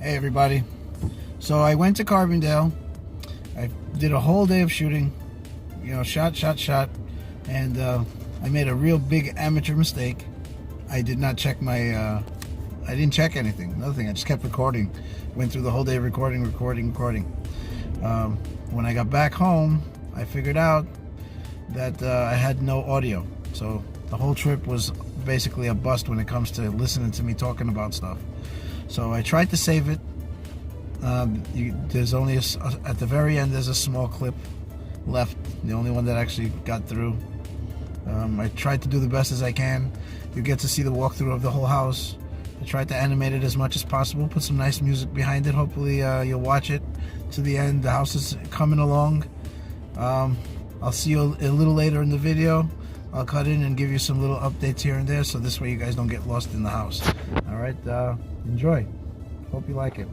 Hey everybody. So I went to Carbondale. I did a whole day of shooting. Shot. And I made a real big amateur mistake. I did not check my... I didn't check anything. Nothing. I just kept recording. Went through the whole day recording. When I got back home, I figured out that I had no audio. So the whole trip was basically a bust when it comes to listening to me talking about stuff. So I tried to save it. There's only at the very end there's a small clip left, the only one that actually got through. I tried to do the best as I can. You get to see the walkthrough of the whole house. I tried to animate it as much as possible, put some nice music behind it. Hopefully you'll watch it to the end. The house is coming along. I'll see you a little later in the video. I'll cut in and give you some little updates here and there, so this way you guys don't get lost in the house. Alright, enjoy. Hope you like it.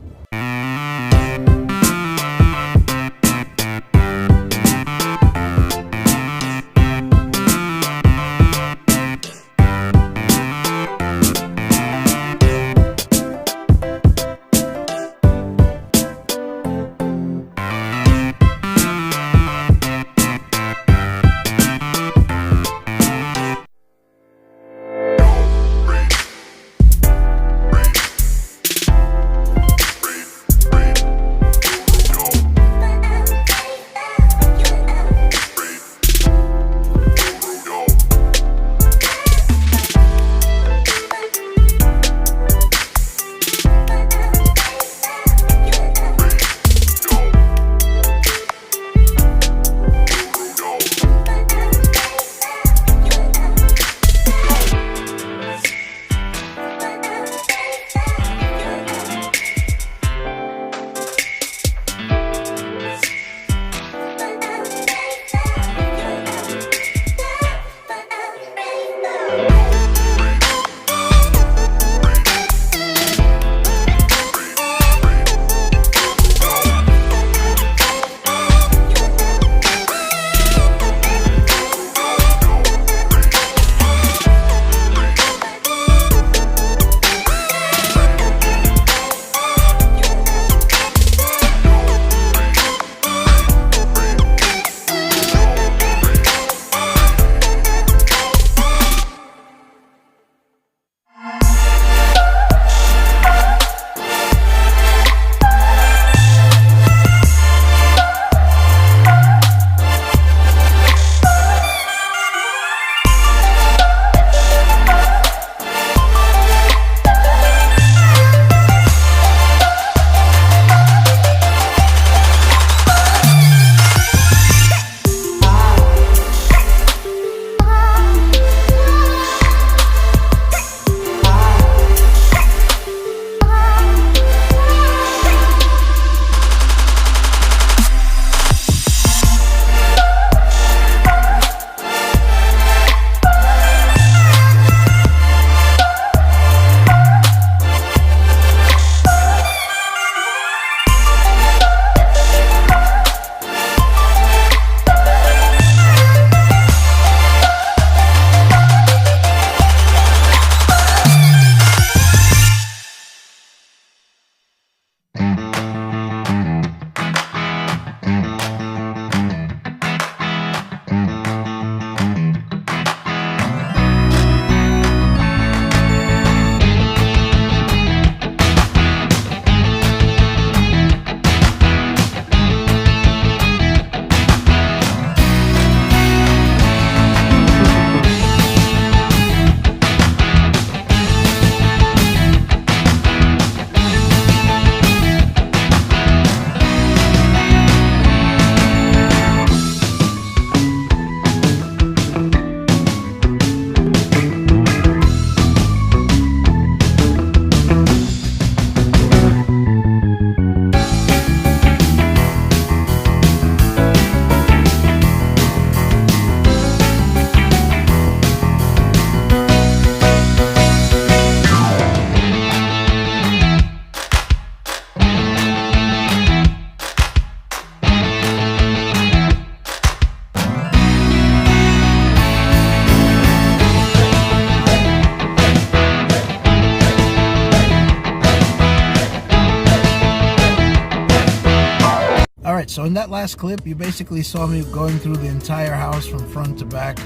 So in that last clip, you basically saw me going through the entire house from front to back,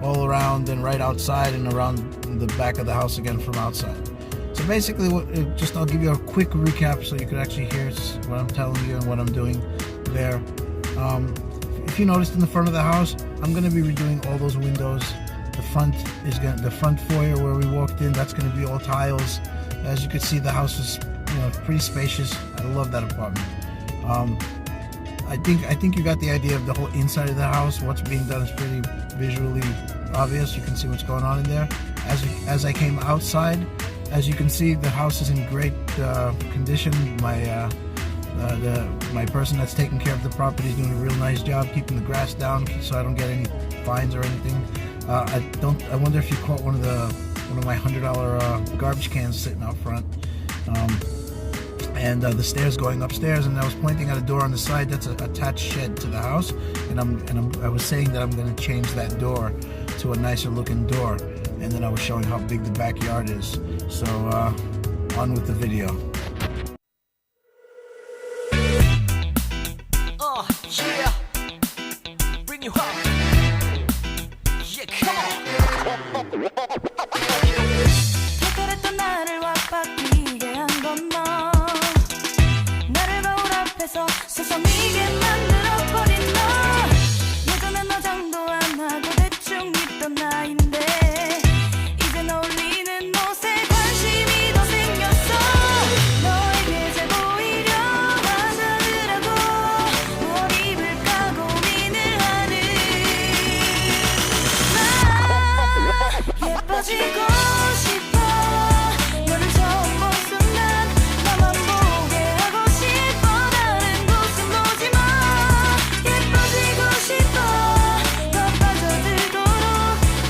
all around and right outside and around the back of the house again from outside. So basically, I'll give you a quick recap so you could actually hear what I'm telling you and what I'm doing there. If you noticed in the front of the house, I'm going to be redoing all those windows. The front foyer where we walked in, that's going to be all tiles. As you can see, the house is pretty spacious. I love that apartment. I think you got the idea of the whole inside of the house. What's being done is pretty visually obvious. You can see what's going on in there. As I came outside, as you can see, the house is in great condition. My person that's taking care of the property is doing a real nice job keeping the grass down so I don't get any fines or anything. I wonder if you caught one of my $100 garbage cans sitting out front. And the stairs going upstairs, and I was pointing at a door on the side that's an attached shed to the house, and I was saying that I'm going to change that door to a nicer looking door, and then I was showing how big the backyard is. So on with the video. Yeah, bring you home. Yeah, come on. 특별했던 나를 와바뀌게 한 건 너. 나를 거울 앞에서 서성이게 만들어버린 너. 예전엔 화장도 안 하고 대충 입던 나인데 이젠 어울리는 옷에 관심이 더 생겼어. 너에게 잘 보이려 화장을 하고 뭘 입을까 고민을 하는 나. 예뻐지고 싶어. 너를 처음 본 순간 나만 보게 하고 싶어. 다른 곳은 보지 마. 예뻐지고 싶어. 더 빠져들도록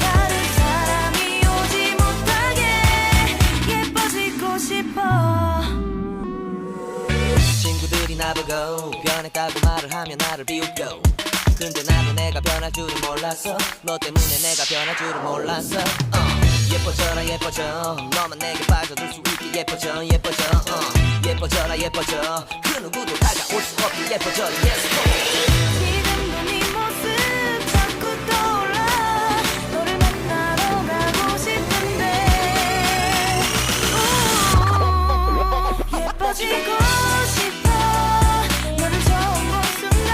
다른 사람이 오지 못하게 예뻐지고 싶어. 친구들이 나보고 변했다고 말을 하면 나를 비웃고, 근데 나도 내가 변할 줄은 몰랐어. 너 때문에 내가 변할 줄은 몰랐어. 예뻐져라 예뻐져. 너만 내게 빠져들 수 있게 예뻐져 예뻐져. 예뻐져라 예뻐져. 그 누구도 다가올 수 없게 예뻐져. Yes, 지금도 네 모습 자꾸 떠올라. 너를 만나러 가고 싶은데 예뻐지고 싶어. 너를 처음 본 순간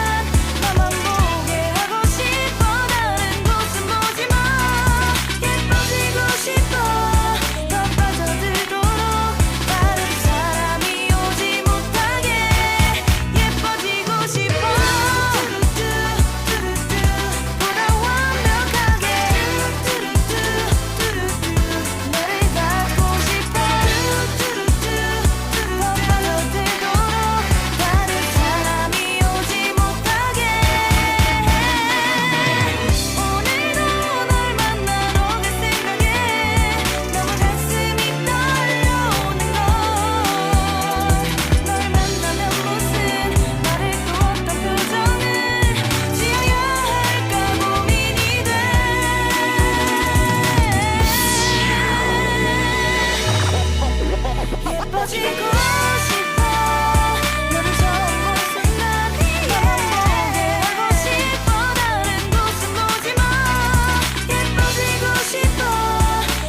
나만 보게 하고 싶어. 다른 곳은 보지 마. 예뻐지고 싶어. 더 빠져들도록 다른 사람이 오지 못하게 예뻐지고 싶어. 보다 완벽하게 너를 갖고 싶어. 더 빠져들도록 다른 사람이 오지 못하게. 오늘도 널 만나러 갈 생각에 너무 가슴이 떨려오는 걸. 널 만나면 무슨 말을 또 어떤 표정을 지어야 할까 고민이 돼. 예뻐지고 싶어. 너를 처음 본 순간 나만 보게 하고 싶어. 다른 곳은 보지 마. 예뻐지고 싶어.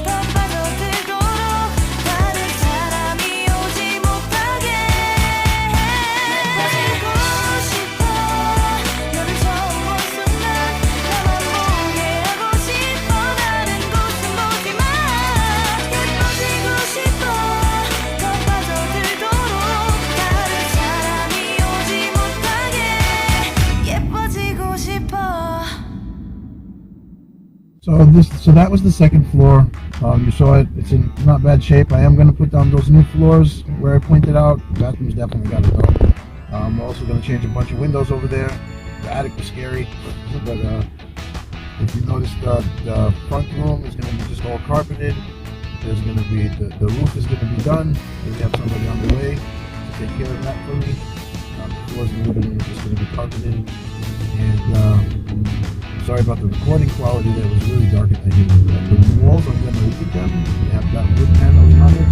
더 빠져들도록 다른 사람이 오지 못하게 예뻐지고 싶어. 너를 처음 본 순간 나만 보게 하고 싶어. 다른 곳은 보지 마. 예뻐지고 싶어. 더 빠져들도록 다른 사람이 오지 못하게 예뻐지고 싶어. So that was the second floor. You saw it. It's in not bad shape. I am going to put down those new floors where I pointed out. The bathroom's definitely got to go. I'm also going to change a bunch of windows over there. The attic was scary, but if you notice, the front room is going to be just all carpeted. There's going to be the roof is going to be done. We have somebody on the way to take care of that for me. The floors in the living room is just going to be carpeted. And sorry about the recording quality. That was really dark at the end. The walls, I'm going to repeat them. They have got wood panels on it.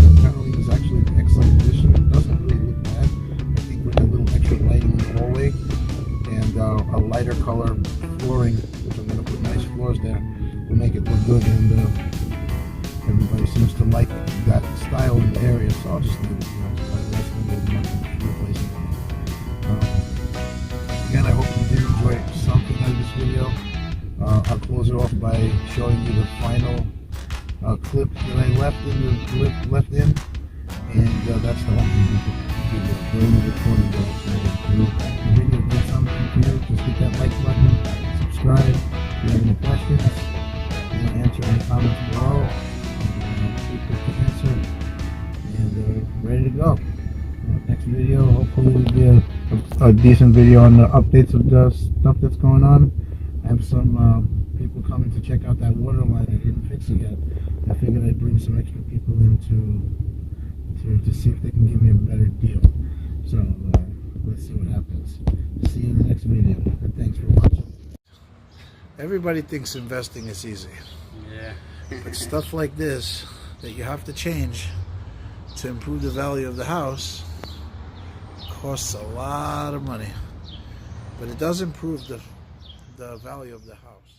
The paneling is actually in excellent condition. It doesn't really look bad. I think with a little extra lighting in the hallway, good, and everybody seems to like that style in the area, so I'll just leave it. That's going to be much replacing it. Again, I hope you did enjoy something out of this video. I'll close it off by showing you the final clip that I left in, and that's the whole video. During the recording, so if the video did something for you, just hit that like button, subscribe. If you have any questions, answer in the comments below. People to answer, and ready to go. Next video, hopefully, will be a decent video on the updates of the stuff that's going on. I have some people coming to check out that water line. I didn't fix it yet. I figured I'd bring some extra people in to see if they can give me a better deal. So let's see what happens. See you in the next video. And thanks for watching. Everybody thinks investing is easy. Yeah. But stuff like this that you have to change to improve the value of the house costs a lot of money. But it does improve the value of the house.